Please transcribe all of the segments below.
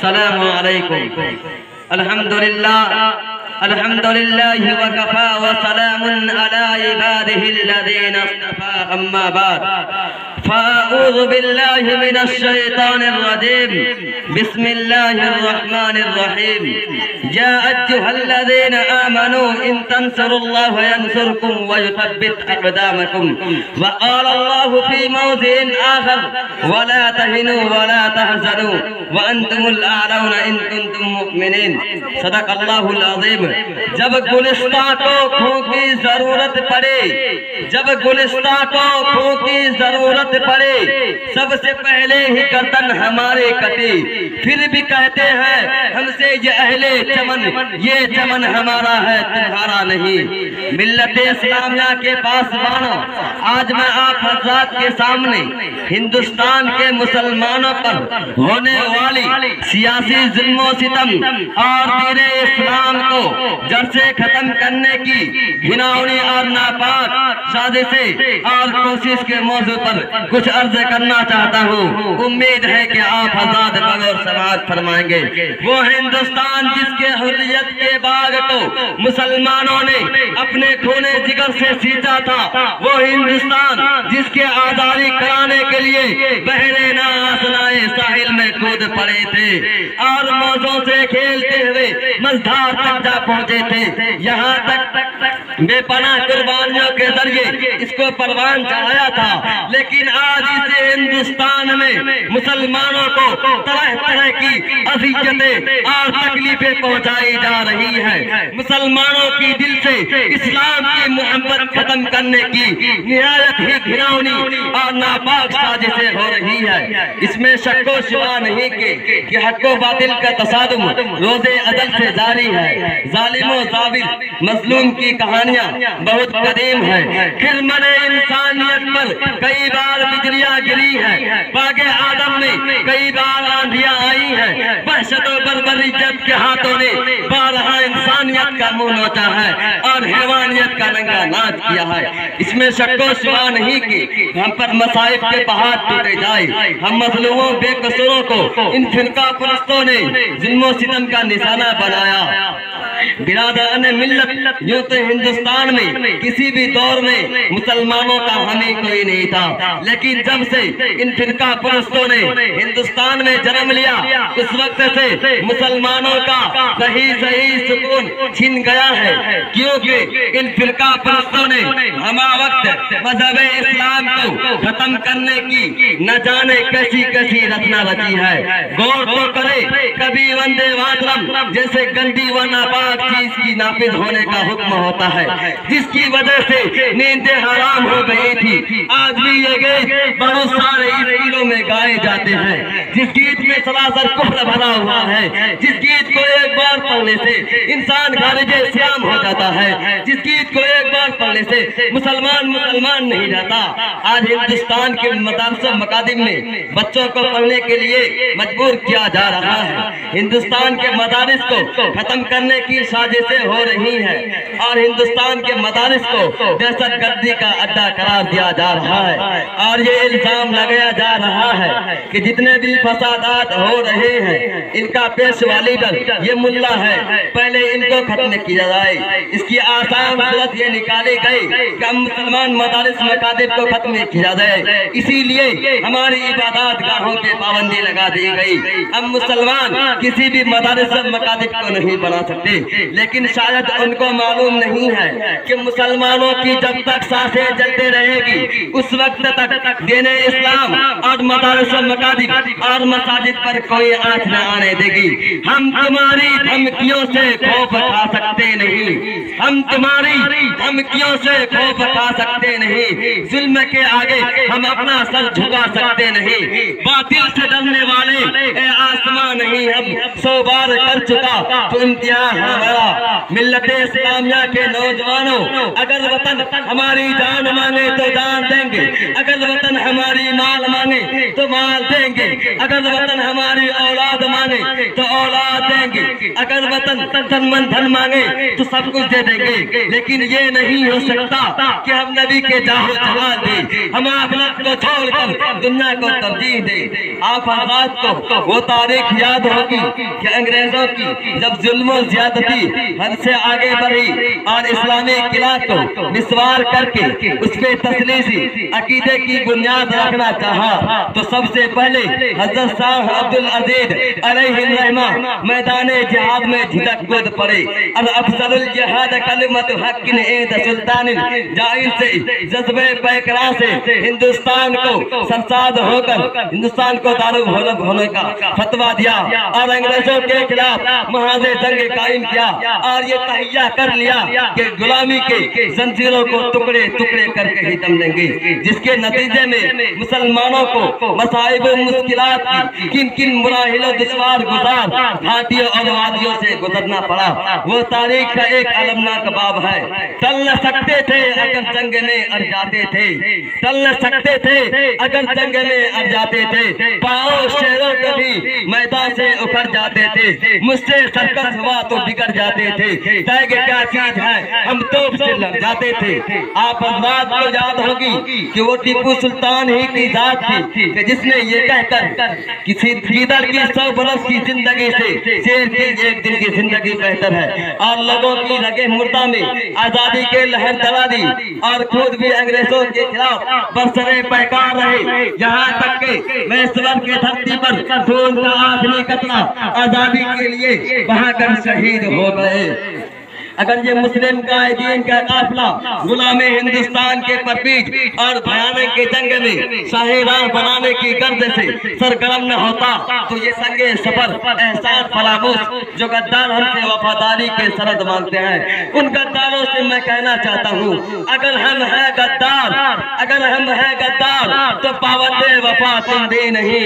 السلام علیکم۔ الحمدللہ وکفا وسلام علی عبادہ الذین اصطفى، اما بعد فاعوذ باللہ من الشیطان الرجیم، بسم اللہ الرحمن الرحیم۔ یا ایھا الذین آمنوا ان تنصروا اللہ ینصرکم ویثبت اقدامکم، وقال اللہ فی موضع آخر ولا تہنوا ولا تحزنوا وانتم الاعلون ان کنتم مؤمنین۔ صدق اللہ العظیم۔ جب گلستہ کو کھوں کی ضرورت پڑے، جب گلستہ کو کھوں کی ضرورت پڑے، سب سے پہلے ہی گردن ہمارے کٹے، پھر بھی کہتے ہیں ہم سے یہ اہل چمن، یہ چمن ہمارا ہے تمہارا نہیں۔ ملت اسلامیہ کے پاسبانوں، آج میں آپ حضرات کے سامنے ہندوستان کے مسلمانوں پر ہونے والی سیاسی ظلم و ستم اور دین اسلام کو جڑ سے ختم کرنے کی گھناؤنی اور ناپاک سازشیں اور کوشش کے موضوع پر کچھ عرض کرنا چاہتا ہوں۔ امید ہے کہ آپ حضرات بغور سماعت فرمائیں گے۔ وہ ہندوستان جس کے حریت کے باغ کو مسلمانوں نے اپنے خون جگر سے سینچا تھا، وہ ہندوستان جس کے آزادی کرانے کے لیے بحر ناآشنائے ساحل میں کود پڑے تھے اور موجوں سے کھیلتے ہوئے مزدھار تک جا پہنچے تھے، یہاں تک بے پناہ قربانیوں کے ذریعے اس کو پروان چڑھایا تھا۔ لیکن آج اس ہندوستان میں مسلمانوں کو طرح طرح کی اذیتیں اور تکلیفیں پہنچائی جا رہی ہیں۔ مسلمانوں کی دل سے اسلام کی محبت ختم کرنے کی نہایت ہی گھناؤنی اور ناپاک سازشیں ہو رہی ہے۔ اس میں شک و شبہ نہیں کہ حق و باطل کا تصادم روز ازل سے جاری ہے۔ ظالم و ظابط مظلوم کی کہانیاں بہت قدیم ہیں۔ خرمن انسانیت پر کئی بار بجلیاں گری ہیں، باغ آدم میں کئی بار آندھیاں آئی ہیں، وحشت و بربریت کے ہاتھوں نے بارہا انسانیت کا منہ نوچا ہے اور حیوانیت کا ننگا ناچ کیا ہے۔ اس میں شک و شبہ نہیں کہ ہم پر مصائب کے پہاڑ ٹوٹے جائے، ہم مظلوموں بے قصوروں کو ان فرقہ پرستوں نے ظلم و ستم کا نشانہ بنایا۔ برادران ملت، یوں تو ہندوستان میں کسی بھی دور میں مسلمانوں کا حامی کوئی نہیں تھا، لیکن جب سے ان فرقہ پرستوں نے ہندوستان میں جنم لیا، اس وقت سے مسلمانوں کا صحیح سکون چھن گیا ہے، کیونکہ ان فرقہ پرستوں نے ہمہ وقت مذہب اسلام کو ختم کرنے کی نہ جانے کیسی کیسی رچنا رچی ہے۔ غور تو کرے، کبھی وندے ماترم جیسے گندی و ناپاک چیز کی نافذ ہونے کا حکم ہوتا ہے، جس کی وجہ سے نیندیں حرام ہو گئی تھی، آج بھی یہ گیت بہت سارے اسکولوں میں گائے جاتے ہیں، جس گیت میں سراسر کفر بھرا ہوا ہے، جس گیت کو ایک بار پڑھنے سے انسان خارج اسلام ہو جاتا ہے، جس گیت کو ایک بار پڑھنے سے مسلمان نہیں رہتا۔ آج ہندوستان کے مدارس و مکاتب میں بچوں کو پڑھنے کے لیے مجبور کیا جا رہا ہے۔ ہندوستان کے مدارس کو ختم کرنے کی سازشیں ہو رہی ہیں اور ہندوستان کے مدارس کو دہشت گردی کا اڈا قرار دیا جا رہا ہے، اور یہ الزام لگایا جا رہا ہے کہ جتنے بھی فسادات ہو رہے ہیں ان کا پیشوا لیڈر یہ ملا ہے، پہلے ان کو ختم کیا جائے۔ اس کی آسان صورت یہ نکالی گئی کہ ہم مسلمان مدارس مکاتب کو ختم کیا جائے، اسی لیے ہماری عبادات گاہوں پہ پابندی لگا دی گئی۔ ہم مسلمان کسی بھی مدارس مکاتب کو نہیں بنا سکتے، لیکن شاید ان کو معلوم نہیں ہے کہ مسلمانوں کی جب تک سانسیں چلتے رہے گی اس وقت تک دین اسلام اور مدارس مکاتب اور مساجد پر کوئی آنچ نہ آنے دے گی۔ ہم تمہاری دھمکیوں سے خوف کھا سکتے نہیں، ہم تمہاری دھمکیوں سے خوف کھا سکتے نہیں، ظلم کے آگے ہم اپنا سر جھکا سکتے نہیں، باطل سے ڈرنے والے اے آسمان نہیں ہم 100 بار کر چکا تو امتحان ہمارا۔ ملت اسلامیہ کے نوجوانوں، اگر وطن ہماری جان مانگے تو جان دیں گے، اگر وطن ہماری مال مانگے تو مال دیں گے، اگر وطن ہماری اولاد مانگے تو اولاد دیں گے، اگر وطن تن من دھن مانگے تو سب کچھ دے دیں گے۔ لیکن یہ نہیں ہو سکتا کہ ہم نبی کے جاہ و جلال دیں، ہم آخرت کو چھوڑ کر دنیا کو ترجیح دیں۔ آپ حضرات کو وہ تاریخ یاد یاد ہوگی کہ انگریزوں کی جب ظلم و زیادتی حد سے آگے بڑھی اور اسلامی قلعہ کو مسوار کر کے اس پہ تسلیسی عقیدے کی بنیاد رکھنا چاہا تو سب سے پہلے حضرت شاہ عبدالعزیز علیہ الرحمہ میدان جہاد میں جھجک کود پڑے اور افضل الجہاد کلمت حق عند سلطان جائر سے جذبہ پیکرا سے ہندوستان کو سرساد ہو کر ہندوستان کو دارالحرب ہونے کا فتویٰ دیا اور انگریزوں کے خلاف محاذ جنگ قائم کیا اور یہ تہیہ کر لیا کہ غلامی کے زنجیروں کو ٹکڑے ٹکڑے کر کے ہی دم لیں گے، جس کے نتیجے میں مسلمانوں کو مصائب و مشکلات کی کن کن مراحل و دشوار گزار گھاٹیوں اور وادیوں سے گزرنا پڑا۔ وہ تاریخ کا ایک المناک باب ہے۔ چل نہ سکتے تھے اگر جنگ میں اڑ جاتے تھے، چل نہ سکتے تھے اگر جنگ میں اڑ جاتے تھے، پاؤں شیروں کبھی میدان سے اکھڑ جاتے تھے، مجھ سے سرکش ہوا تو بگڑ جاتے تھے، ٹیگ کیا چیز ہے ہم توپ سے لڑ جاتے تھے۔ آپ حضرات کو یاد ہوگی کہ وہ ٹیپو سلطان ہی کی ذات تھی کہ جس نے یہ کہہ کر کسی گیدڑ کی 100 برس کی زندگی سے شیر کی ایک دن کی زندگی بہتر ہے، اور لوگوں کی رگے مردہ میں آزادی کے لہر دلا دی اور خود بھی انگریزوں کے خلاف برسرے پیکار رہے، یہاں تک کہ میسور کے دھرتی پر خون کا آخری قطرہ آزادی کے لیے بہا کر شہید ہو گئے۔ اگر یہ مسلم قائدین کا قافلہ غلام ہندوستان کے پرپیچ اور بھیانک کے جنگ میں شاہی راہ بنانے کی غرض سے سرگرم نہ ہوتا تو یہ سنگے سفر احسان فراموش جو غدار ہم سے وفاداری کے سرد مانگتے ہیں، ان غداروں سے میں کہنا چاہتا ہوں اگر ہم ہیں غدار تو پابند وفا تم بھی نہیں،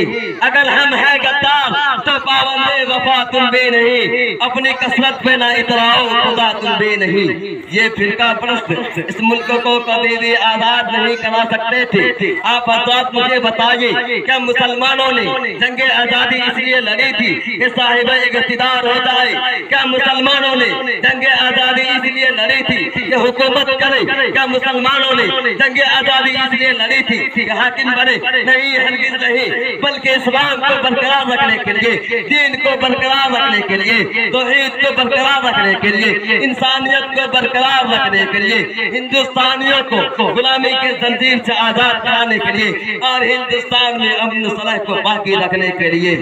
اگر ہم ہیں غدار تو پابند وفا تم بھی نہیں، اپنی کثرت پہ نہ اتراؤ خدا تم بھی نہیں۔ یہ فرقہ پرست اس ملک کو کبھی بھی آزاد نہیں کرا سکتے تھے۔ آپ حضرات مجھے بتائیے کیا مسلمانوں نے جنگ آزادی اس لیے لڑی تھی کہ صاحب اقتدار ہو جائے؟ کیا مسلمانوں نے جنگ آزادی اس لیے لڑی تھی کہ حکومت کرے؟ کیا مسلمانوں نے جنگ آزادی اس لیے لڑی تھی کہ حاکم بنے؟ نہیں، ہرگز نہیں، بلکہ اسلام کو برقرار رکھنے کے لیے، دین کو برقرار رکھنے کے لیے، توحید کو برقرار رکھنے کے لیے، انسانیت کو برقرار رکھنے کے لیے، ہندوستانیوں کو غلامی کے زنجیر سے آزاد کرانے کے لیے اور ہندوستان میں امن و صلح کو باقی رکھنے کے لیے۔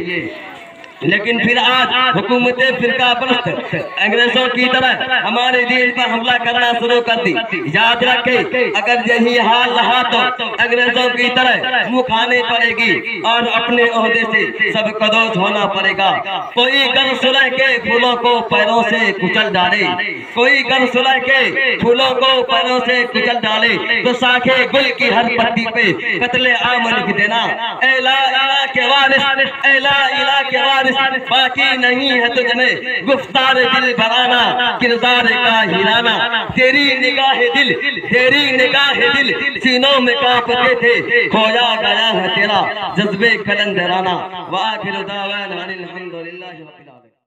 لیکن پھر آج حکومت فرقہ پرست انگریزوں کی طرح ہمارے دین پر حملہ کرنا شروع کر دی۔ یاد رکھیں اگر یہی حال رہا تو انگریزوں کی طرح منہ کھانے پڑے گی اور اپنے عہدے سے سب قدوس ہونا پڑے گا۔ کوئی گر صلح کے پھولوں کو پیروں سے کچل ڈالے، کوئی گر صلح کے پھولوں کو پیروں سے کچل ڈالے تو ساکھے گل کی ہر پتی پہ قتل عام لکھ دینا۔ اے لا الہ کے وارث، اے لا الہ کے وارث، باقی نہیں ہے تجھ میں گفتار دل بھرانا، کردار کا ہلانا۔ تیری نگاہ دل سینوں میں کانپتے تھے، کھویا گیا ہے تیرا جذبے قلندرانہ۔ وآخر دعوانا الحمدللہ۔